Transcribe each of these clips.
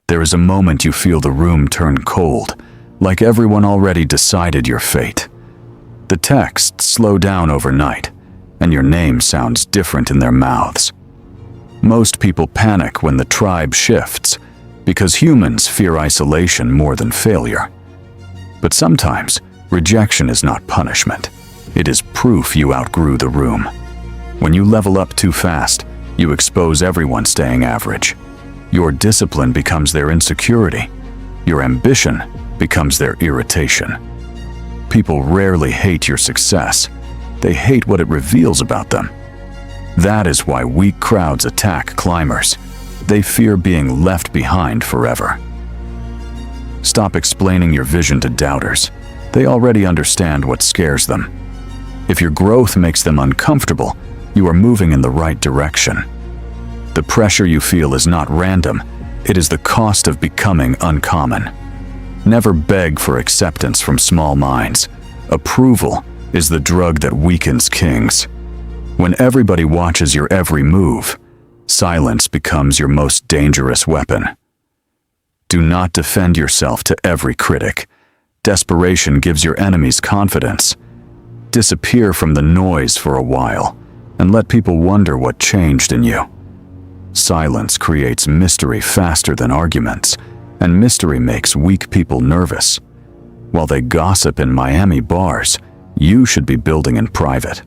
There is a moment you feel the room turn cold, like everyone already decided your fate. The texts slow down overnight, and your name sounds different in their mouths. Most people panic when the tribe shifts, because humans fear isolation more than failure. But sometimes, rejection is not punishment. It is proof you outgrew the room. When you level up too fast, you expose everyone staying average. Your discipline becomes their insecurity. Your ambition becomes their irritation. People rarely hate your success. They hate what it reveals about them. That is why weak crowds attack climbers. They fear being left behind forever. Stop explaining your vision to doubters. They already understand what scares them. If your growth makes them uncomfortable, you are moving in the right direction. The pressure you feel is not random. It is the cost of becoming uncommon. Never beg for acceptance from small minds. Approval is the drug that weakens kings. When everybody watches your every move, silence becomes your most dangerous weapon. Do not defend yourself to every critic. Desperation gives your enemies confidence. Disappear from the noise for a while, and let people wonder what changed in you. Silence creates mystery faster than arguments, and mystery makes weak people nervous. While they gossip in Miami bars, you should be building in private.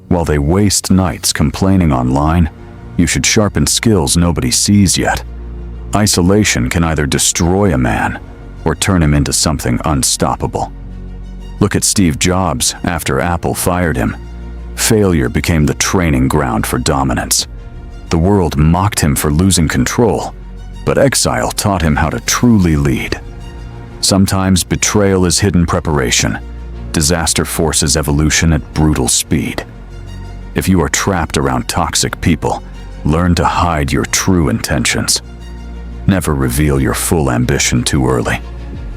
While they waste nights complaining online, you should sharpen skills nobody sees yet. Isolation can either destroy a man or turn him into something unstoppable. Look at Steve Jobs after Apple fired him. Failure became the training ground for dominance. The world mocked him for losing control, but exile taught him how to truly lead. Sometimes betrayal is hidden preparation. Disaster forces evolution at brutal speed. If you are trapped around toxic people, learn to hide your true intentions. Never reveal your full ambition too early.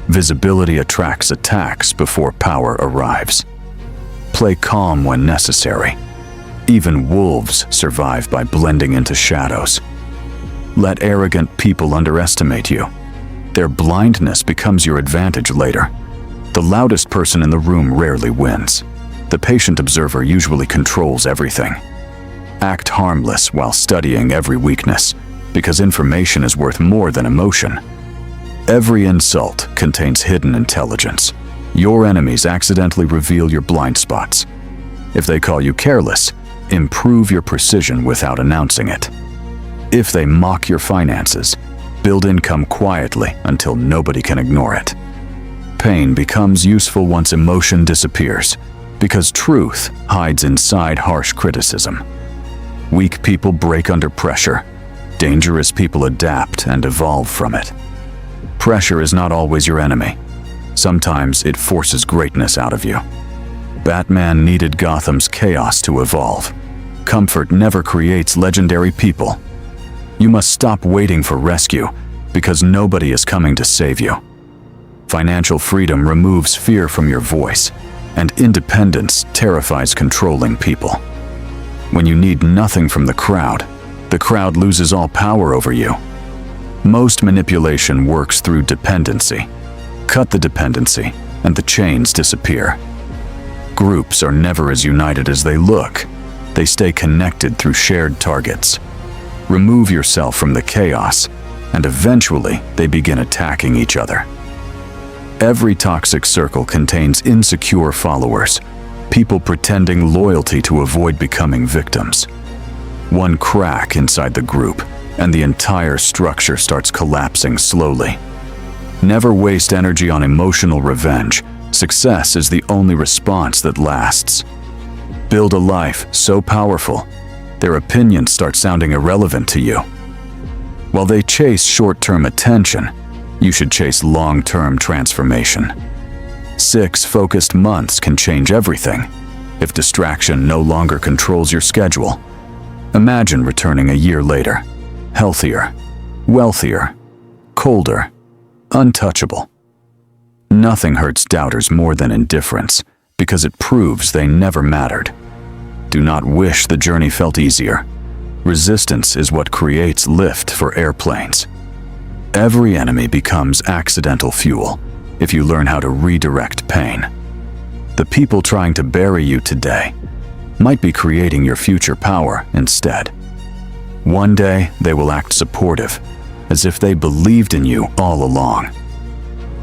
Visibility attracts attacks before power arrives. Play calm when necessary. Even wolves survive by blending into shadows. Let arrogant people underestimate you. Their blindness becomes your advantage later. The loudest person in the room rarely wins. The patient observer usually controls everything. Act harmless while studying every weakness, because information is worth more than emotion. Every insult contains hidden intelligence. Your enemies accidentally reveal your blind spots. If they call you careless, improve your precision without announcing it. If they mock your finances, build income quietly until nobody can ignore it. Pain becomes useful once emotion disappears, because truth hides inside harsh criticism. Weak people break under pressure. Dangerous people adapt and evolve from it. Pressure is not always your enemy. Sometimes it forces greatness out of you. Batman needed Gotham's chaos to evolve. Comfort never creates legendary people. You must stop waiting for rescue, because nobody is coming to save you. Financial freedom removes fear from your voice, and independence terrifies controlling people. When you need nothing from the crowd loses all power over you. Most manipulation works through dependency. Cut the dependency, and the chains disappear. Groups are never as united as they look. They stay connected through shared targets. Remove yourself from the chaos, and eventually they begin attacking each other. Every toxic circle contains insecure followers, people pretending loyalty to avoid becoming victims. One crack inside the group, and the entire structure starts collapsing slowly. Never waste energy on emotional revenge. Success is the only response that lasts. Build a life so powerful, their opinions start sounding irrelevant to you. While they chase short-term attention, you should chase long-term transformation. 6 focused months can change everything if distraction no longer controls your schedule. Imagine returning a year later, healthier, wealthier, colder, untouchable. Nothing hurts doubters more than indifference, because it proves they never mattered. Do not wish the journey felt easier. Resistance is what creates lift for airplanes. Every enemy becomes accidental fuel if you learn how to redirect pain. The people trying to bury you today might be creating your future power instead. One day, they will act supportive, as if they believed in you all along.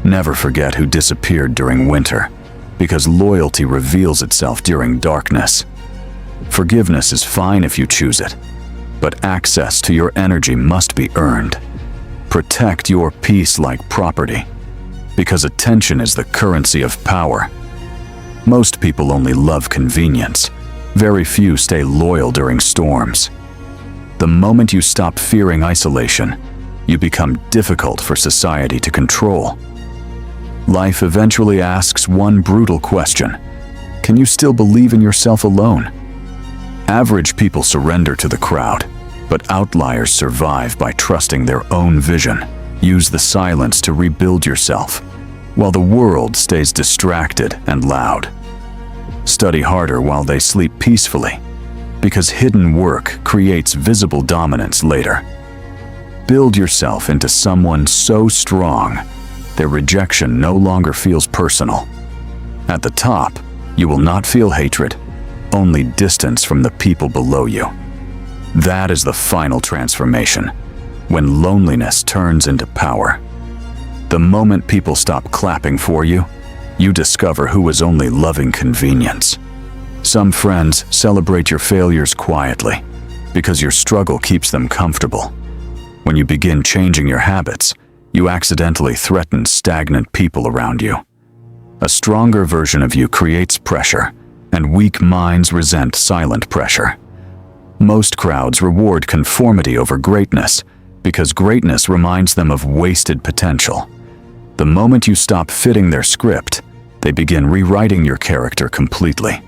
Never forget who disappeared during winter, because loyalty reveals itself during darkness. Forgiveness is fine if you choose it, but access to your energy must be earned. Protect your peace like property, because attention is the currency of power. Most people only love convenience. Very few stay loyal during storms. The moment you stop fearing isolation, you become difficult for society to control. Life eventually asks one brutal question: can you still believe in yourself alone? Average people surrender to the crowd, but outliers survive by trusting their own vision. Use the silence to rebuild yourself, while the world stays distracted and loud. Study harder while they sleep peacefully, because hidden work creates visible dominance later. Build yourself into someone so strong, their rejection no longer feels personal. At the top, you will not feel hatred, only distance from the people below you. That is the final transformation, when loneliness turns into power. The moment people stop clapping for you, you discover who was only loving convenience. Some friends celebrate your failures quietly, because your struggle keeps them comfortable. When you begin changing your habits, you accidentally threaten stagnant people around you. A stronger version of you creates pressure, and weak minds resent silent pressure. Most crowds reward conformity over greatness, because greatness reminds them of wasted potential. The moment you stop fitting their script, they begin rewriting your character completely.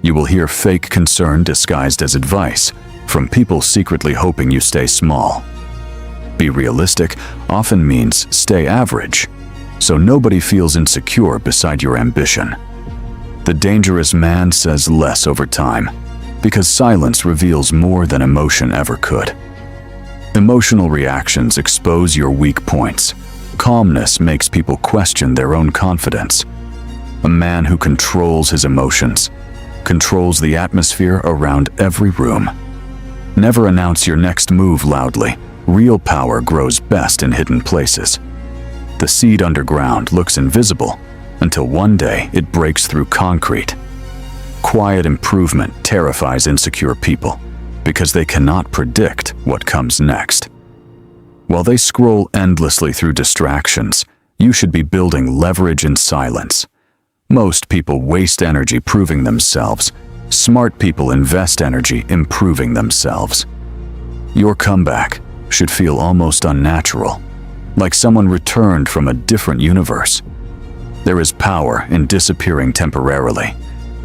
You will hear fake concern disguised as advice from people secretly hoping you stay small. Be realistic often means stay average, so nobody feels insecure beside your ambition. The dangerous man says less over time, because silence reveals more than emotion ever could. Emotional reactions expose your weak points. Calmness makes people question their own confidence. A man who controls his emotions controls the atmosphere around every room. Never announce your next move loudly. Real power grows best in hidden places. The seed underground looks invisible until one day it breaks through concrete. Quiet improvement terrifies insecure people because they cannot predict what comes next. While they scroll endlessly through distractions, you should be building leverage in silence. Most people waste energy proving themselves. Smart people invest energy improving themselves. Your comeback should feel almost unnatural, like someone returned from a different universe. There is power in disappearing temporarily,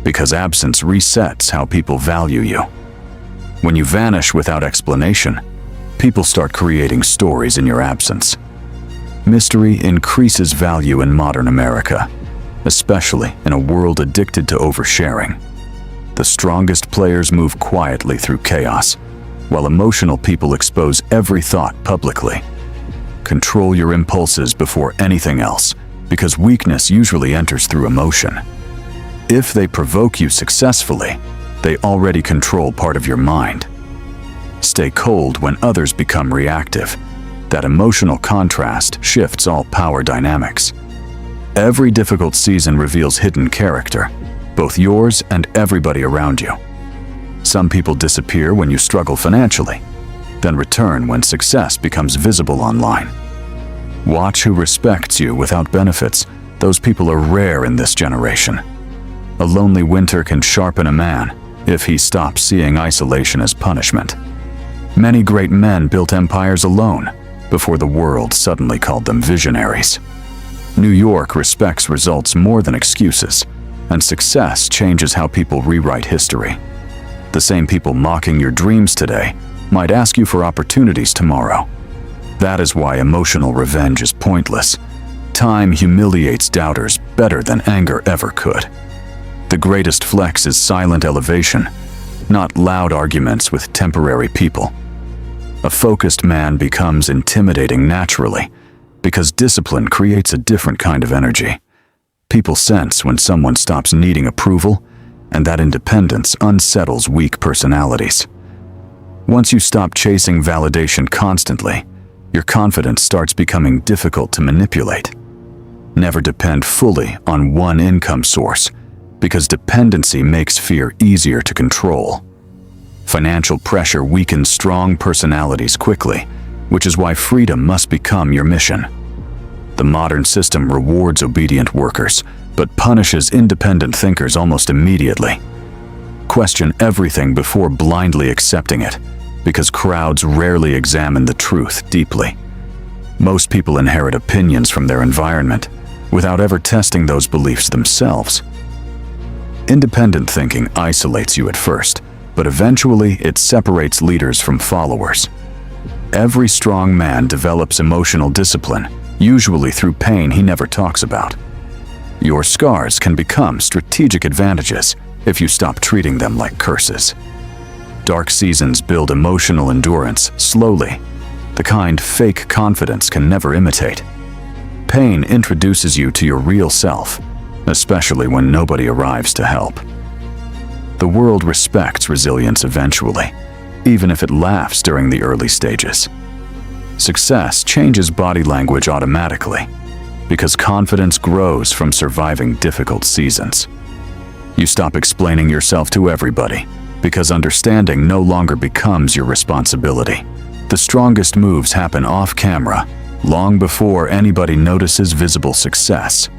because absence resets how people value you. When you vanish without explanation, people start creating stories in your absence. Mystery increases value in modern America, especially in a world addicted to oversharing. The strongest players move quietly through chaos, while emotional people expose every thought publicly. Control your impulses before anything else, because weakness usually enters through emotion. If they provoke you successfully, they already control part of your mind. Stay cold when others become reactive. That emotional contrast shifts all power dynamics. Every difficult season reveals hidden character, both yours and everybody around you. Some people disappear when you struggle financially, then return when success becomes visible online. Watch who respects you without benefits. Those people are rare in this generation. A lonely winter can sharpen a man if he stops seeing isolation as punishment. Many great men built empires alone before the world suddenly called them visionaries. New York respects results more than excuses, and success changes how people rewrite history. The same people mocking your dreams today might ask you for opportunities tomorrow. That is why emotional revenge is pointless. Time humiliates doubters better than anger ever could. The greatest flex is silent elevation, not loud arguments with temporary people. A focused man becomes intimidating naturally, because discipline creates a different kind of energy. People sense when someone stops needing approval, and that independence unsettles weak personalities. Once you stop chasing validation constantly, your confidence starts becoming difficult to manipulate. Never depend fully on one income source, because dependency makes fear easier to control. Financial pressure weakens strong personalities quickly, which is why freedom must become your mission. The modern system rewards obedient workers, but punishes independent thinkers almost immediately. Question everything before blindly accepting it, because crowds rarely examine the truth deeply. Most people inherit opinions from their environment, without ever testing those beliefs themselves. Independent thinking isolates you at first, but eventually it separates leaders from followers. Every strong man develops emotional discipline, usually through pain he never talks about. Your scars can become strategic advantages if you stop treating them like curses. Dark seasons build emotional endurance slowly, the kind fake confidence can never imitate. Pain introduces you to your real self, especially when nobody arrives to help. The world respects resilience eventually, even if it laughs during the early stages. Success changes body language automatically, because confidence grows from surviving difficult seasons. You stop explaining yourself to everybody, because understanding no longer becomes your responsibility. The strongest moves happen off-camera, long before anybody notices visible success.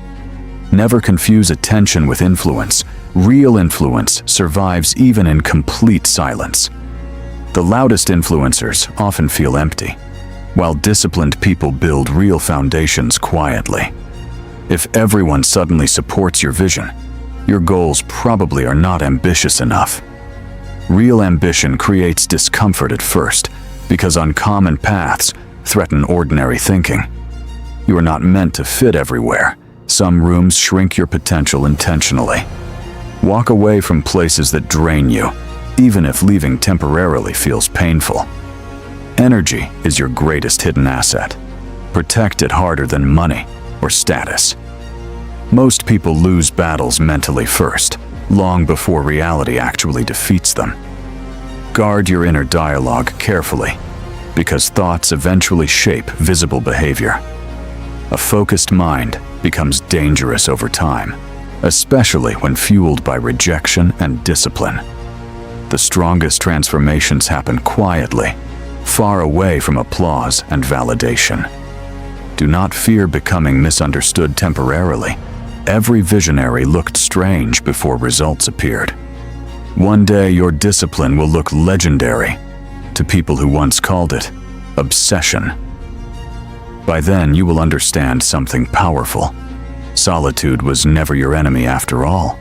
Never confuse attention with influence. Real influence survives even in complete silence. The loudest influencers often feel empty, while disciplined people build real foundations quietly. If everyone suddenly supports your vision, your goals probably are not ambitious enough. Real ambition creates discomfort at first, because uncommon paths threaten ordinary thinking. You are not meant to fit everywhere. Some rooms shrink your potential intentionally. Walk away from places that drain you, even if leaving temporarily feels painful. Energy is your greatest hidden asset. Protect it harder than money or status. Most people lose battles mentally first, long before reality actually defeats them. Guard your inner dialogue carefully, because thoughts eventually shape visible behavior. A focused mind becomes dangerous over time, especially when fueled by rejection and discipline. The strongest transformations happen quietly, far away from applause and validation. Do not fear becoming misunderstood temporarily. Every visionary looked strange before results appeared. One day your discipline will look legendary to people who once called it obsession. By then you will understand something powerful. Solitude was never your enemy after all.